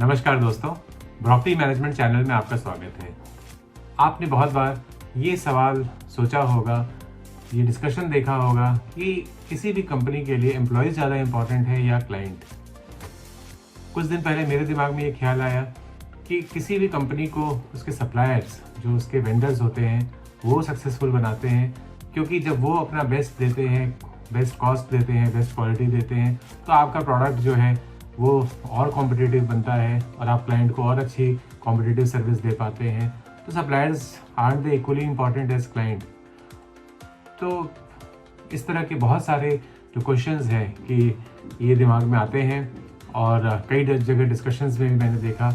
नमस्कार दोस्तों, broccoli management channel में आपका स्वागत है। आपने बहुत बार ये सवाल सोचा होगा, ये डिस्कशन देखा होगा कि किसी भी कंपनी के लिए एम्प्लॉयज़ ज़्यादा इम्पोर्टेंट है या क्लाइंट। कुछ दिन पहले मेरे दिमाग में ये ख्याल आया कि किसी भी कंपनी को उसके सप्लायर्स, जो उसके वेंडर्स होते हैं, वो सक्सेसफुल बनाते हैं, क्योंकि जब वो अपना बेस्ट देते हैं, बेस्ट कॉस्ट देते हैं, बेस्ट क्वालिटी देते हैं, तो आपका प्रोडक्ट जो है वो और कॉम्पिटिटिव बनता है और आप क्लाइंट को और अच्छी कॉम्पिटिटिव सर्विस दे पाते हैं। तो suppliers are the equally important as client. तो इस तरह के बहुत सारे जो क्वेश्चंस हैं कि ये दिमाग में आते हैं और कई जगह डिस्कशंस में भी मैंने देखा।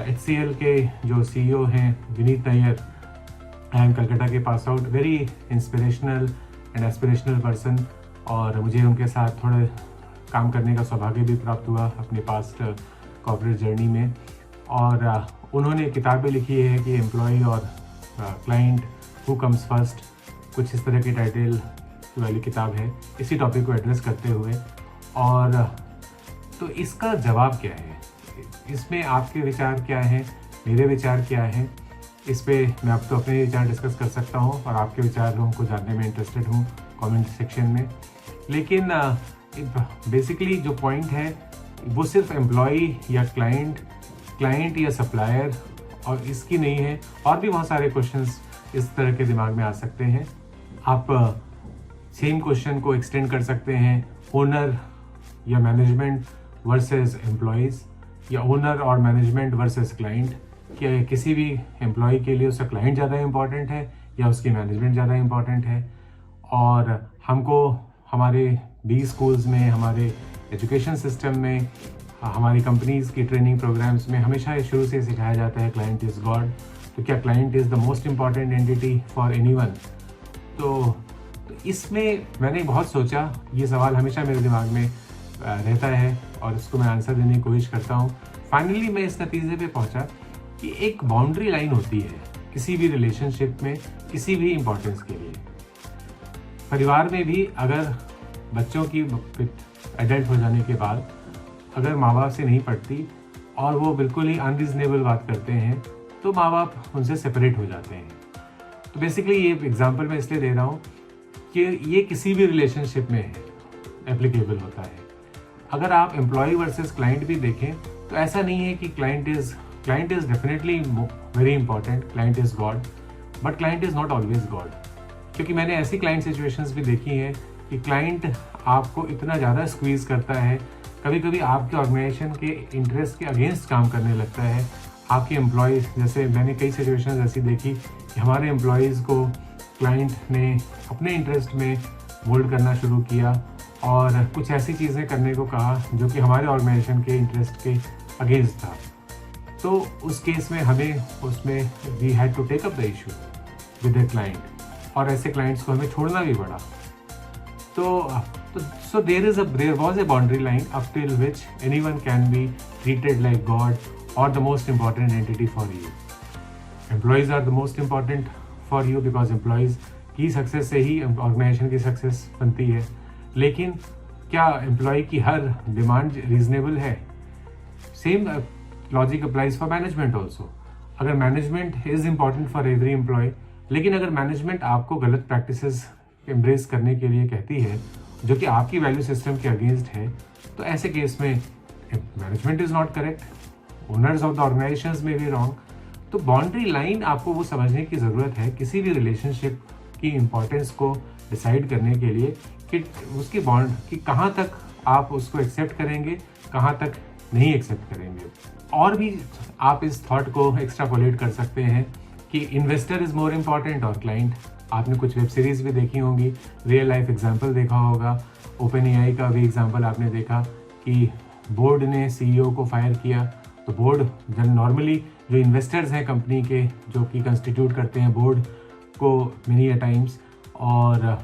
HCL के जो CEO हैं विनीत नायर, आई एम कलकत्ता के pass out, very inspirational and aspirational person, और मुझे उनके साथ थोड़ा काम करने का सौभाग्य भी प्राप्त हुआ अपने पास्ट कॉर्पोरेट जर्नी में। और उन्होंने किताबें लिखी है कि एम्प्लॉय और क्लाइंट हु कम्स फर्स्ट, कुछ इस तरह की टाइटल वाली किताब है इसी टॉपिक को एड्रेस करते हुए। और तो इसका जवाब क्या है, इसमें आपके विचार क्या हैं, मेरे विचार क्या हैं, इस पे मैं अब तो अपने विचार डिस्कस कर सकता हूँ और आपके विचारों को जानने में इंटरेस्टेड हूँ कमेंट सेक्शन में। लेकिन बेसिकली जो पॉइंट है वो सिर्फ एम्प्लॉई या क्लाइंट या सप्लायर और इसकी नहीं है, और भी बहुत सारे क्वेश्चंस इस तरह के दिमाग में आ सकते हैं। आप सेम क्वेश्चन को एक्सटेंड कर सकते हैं ओनर या मैनेजमेंट वर्सेस एम्प्लॉयज़, या ओनर और मैनेजमेंट वर्सेस क्लाइंट। क्या किसी भी एम्प्लॉय के लिए उसका क्लाइंट ज़्यादा इम्पॉर्टेंट है या उसकी मैनेजमेंट ज़्यादा इम्पॉर्टेंट है। और हमको हमारे बी स्कूल्स में, हमारे एजुकेशन सिस्टम में, हमारी कंपनीज़ की ट्रेनिंग प्रोग्राम्स में हमेशा शुरू से सिखाया जाता है क्लाइंट इज़ गॉड। तो क्या client is the most important entity for anyone? तो इसमें मैंने बहुत सोचा, ये सवाल हमेशा मेरे दिमाग में रहता है और इसको मैं आंसर देने की कोशिश करता हूँ। फाइनली मैं इस नतीजे पे पहुँचा कि एक बाउंड्री लाइन होती है किसी भी रिलेशनशिप में, किसी भी इम्पोर्टेंस के लिए। परिवार में भी अगर बच्चों की एडल्ट हो जाने के बाद अगर माँ बाप से नहीं पड़ती और वो बिल्कुल ही अनरीजनेबल बात करते हैं, तो माँ बाप उनसे सेपरेट हो जाते हैं। तो बेसिकली ये एग्जांपल मैं इसलिए दे रहा हूँ कि ये किसी भी रिलेशनशिप में एप्लीकेबल होता है। अगर आप एम्प्लॉय वर्सेस क्लाइंट भी देखें तो ऐसा नहीं है कि client is definitely very important, client is God, but client is not always God. क्योंकि मैंने ऐसी क्लाइंट सिचुएशंस भी देखी हैं कि क्लाइंट आपको इतना ज़्यादा स्क्वीज़ करता है, कभी कभी आपके ऑर्गेनाइजेशन के इंटरेस्ट के अगेंस्ट काम करने लगता है। आपके एम्प्लॉयज़, जैसे मैंने कई सिचुएशंस ऐसी देखी कि हमारे एम्प्लॉयज़ को क्लाइंट ने अपने इंटरेस्ट में मोल्ड करना शुरू किया और कुछ ऐसी चीज़ें करने को कहा जो कि हमारे ऑर्गेनाइजेशन के इंटरेस्ट के अगेंस्ट था। तो उस केस में हमें उसमें we had to take up the issue with the client, और ऐसे क्लाइंट्स को हमें छोड़ना भी पड़ा। So there was a boundary line up till which anyone can be treated like God or the most important entity for you. Employees are the most important for you because employees की success से ही organisation की success बनती है। लेकिन क्या employee की हर demand reasonable है? Same logic applies for management also. अगर management is important for every employee, लेकिन अगर मैनेजमेंट आपको गलत प्रैक्टिसेस एम्ब्रेस करने के लिए कहती है जो कि आपकी वैल्यू सिस्टम के अगेंस्ट है, तो ऐसे केस में management is not correct, owners of the organisations में भी रॉन्ग। तो बाउंड्री लाइन आपको वो समझने की ज़रूरत है किसी भी रिलेशनशिप की इम्पोर्टेंस को डिसाइड करने के लिए कि उसकी बॉन्ड कि कहाँ तक आप उसको एक्सेप्ट करेंगे, कहाँ तक नहीं एक्सेप्ट करेंगे। और भी आप इस थॉट को एक्स्ट्रापोलेट कर सकते हैं कि इन्वेस्टर इज़ मोर इम्पॉर्टेंट और क्लाइंट। आपने कुछ वेब सीरीज़ भी देखी होंगी, रियल लाइफ एग्जांपल देखा होगा, ओपन एआई का भी एग्जांपल आपने देखा कि बोर्ड ने CEO को फायर किया। तो बोर्ड नॉर्मली जो इन्वेस्टर्स हैं कंपनी के, जो कि कंस्टिट्यूट करते हैं बोर्ड को मेनी अ टाइम्स, और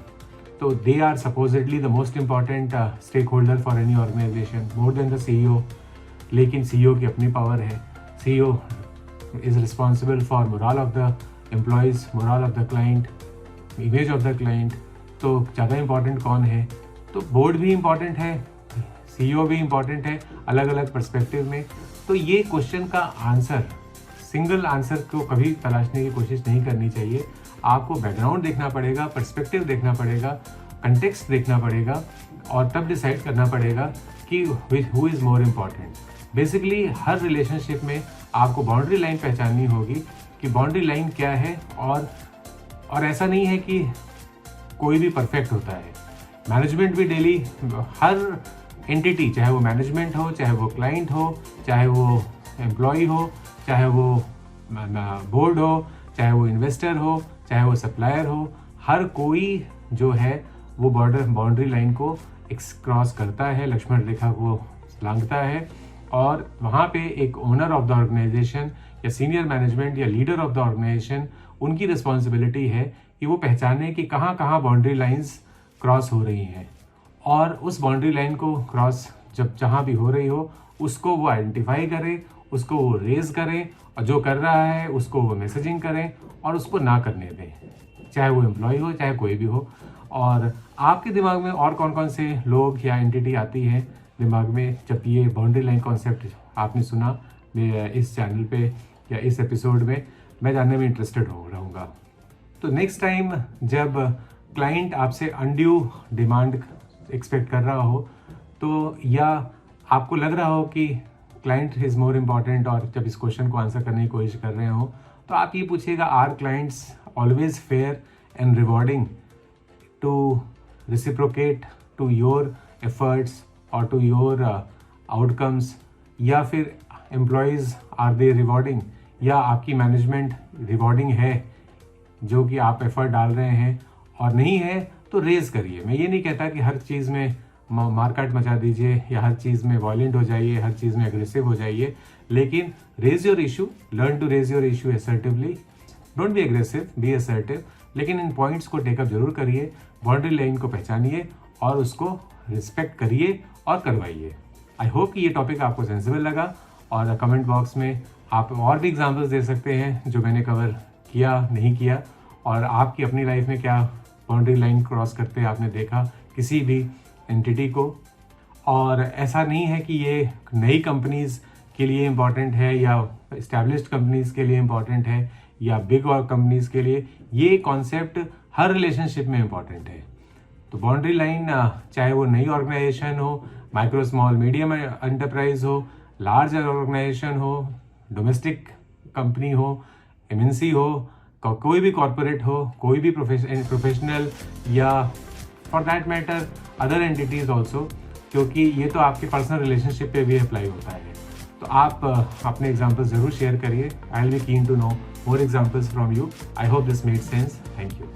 तो they are supposedly the most important stakeholder for any organisation more than the CEO। लेकिन CEO की अपनी पावर है। CEO is responsible for moral of the employees, moral of the client, image of the client. तो ज़्यादा important कौन है? तो board भी इम्पॉर्टेंट है, सीईओ भी इम्पॉर्टेंट है अलग अलग पर्सपेक्टिव में। तो ये क्वेश्चन का आंसर, सिंगल आंसर को कभी तलाशने की कोशिश नहीं करनी चाहिए। आपको बैकग्राउंड देखना पड़ेगा, पर्सपेक्टिव देखना पड़ेगा, कंटेक्स्ट देखना पड़ेगा और तब डिसाइड करना पड़ेगा कि who is more important. Basically her relationship में आपको बाउंड्री लाइन पहचाननी होगी कि बाउंड्री लाइन क्या है। और ऐसा नहीं है कि कोई भी परफेक्ट होता है। मैनेजमेंट भी डेली, हर एंटिटी, चाहे वो मैनेजमेंट हो, चाहे वो क्लाइंट हो, चाहे वो एम्प्लॉय हो, चाहे वो बोर्ड हो, चाहे वो इन्वेस्टर हो, चाहे वो सप्लायर हो, हर कोई जो है वो बाउंड्री लाइन को क्रॉस करता है, लक्ष्मण रेखा को लांघता है। और वहाँ पे एक ओनर ऑफ द ऑर्गेनाइजेशन या सीनियर मैनेजमेंट या लीडर ऑफ द ऑर्गेनाइजेशन, उनकी रिस्पॉन्सिबिलिटी है कि वो पहचाने कि कहाँ कहाँ बाउंड्री लाइंस क्रॉस हो रही हैं और उस बाउंड्री लाइन को क्रॉस जब जहाँ भी हो रही हो उसको वो आइडेंटिफाई करें, उसको वो रेज करें और जो कर रहा है उसको वो मैसेजिंग करें और उसको ना करने दें, चाहे वो एम्प्लॉय हो चाहे कोई भी हो। और आपके दिमाग में और कौन कौन से लोग या एंटिटी आती है दिमाग में जब ये बाउंड्री लाइन कॉन्सेप्ट आपने सुना इस चैनल पे या इस एपिसोड में, मैं जानने में इंटरेस्टेड रहूँगा। तो नेक्स्ट टाइम जब क्लाइंट आपसे अनड्यू डिमांड एक्सपेक्ट कर रहा हो तो या आपको लग रहा हो कि क्लाइंट इज़ मोर इम्पॉर्टेंट और जब इस क्वेश्चन को आंसर करने की कोशिश कर रहे हो तो आप ये पूछिएगा, are clients always fair and rewarding to reciprocate to your efforts और टू योर आउटकम्स, या फिर एम्प्लॉयज़ आर दे रिवॉर्डिंग, या आपकी मैनेजमेंट रिवॉर्डिंग है जो कि आप एफर्ट डाल रहे हैं, और नहीं है तो रेज करिए। मैं ये नहीं कहता कि हर चीज़ में मारकाट मचा दीजिए या हर चीज़ में वायलेंट हो जाइए, हर चीज़ में एग्रेसिव हो जाइए, लेकिन raise your issue, learn to raise your issue assertively, don't be aggressive, be assertive, लेकिन इन पॉइंट्स को टेकअप जरूर करिए, बाउंड्री लाइन को पहचानिए और उसको रिस्पेक्ट करिए और करवाइए। आई होप कि ये टॉपिक आपको सेंसिबल लगा और कमेंट बॉक्स में आप और भी एग्जाम्पल्स दे सकते हैं जो मैंने कवर किया नहीं किया, और आपकी अपनी लाइफ में क्या बाउंड्री लाइन क्रॉस करते आपने देखा किसी भी एंटिटी को। और ऐसा नहीं है कि ये नई कंपनीज़ के लिए इम्पॉर्टेंट है या इस्टेब्लिश्ड कंपनीज़ के लिए इम्पॉर्टेंट है या बिग कंपनीज़ के लिए, ये कॉन्सेप्ट हर रिलेशनशिप में इम्पॉर्टेंट है। तो बाउंड्री लाइन चाहे वो नई ऑर्गेनाइजेशन हो, माइक्रो स्मॉल मीडियम एंटरप्राइज हो, लार्ज ऑर्गेनाइजेशन हो, डोमेस्टिक कंपनी हो, एमएनसी हो, कोई भी कॉरपोरेट हो, कोई भी प्रोफेशनल या for that matter other entities also, क्योंकि ये तो आपके पर्सनल रिलेशनशिप पे भी अप्लाई होता है। तो आप अपने एग्जाम्पल्स ज़रूर शेयर करिए। I will be keen to know more examples from you. I hope this made sense. Thank you.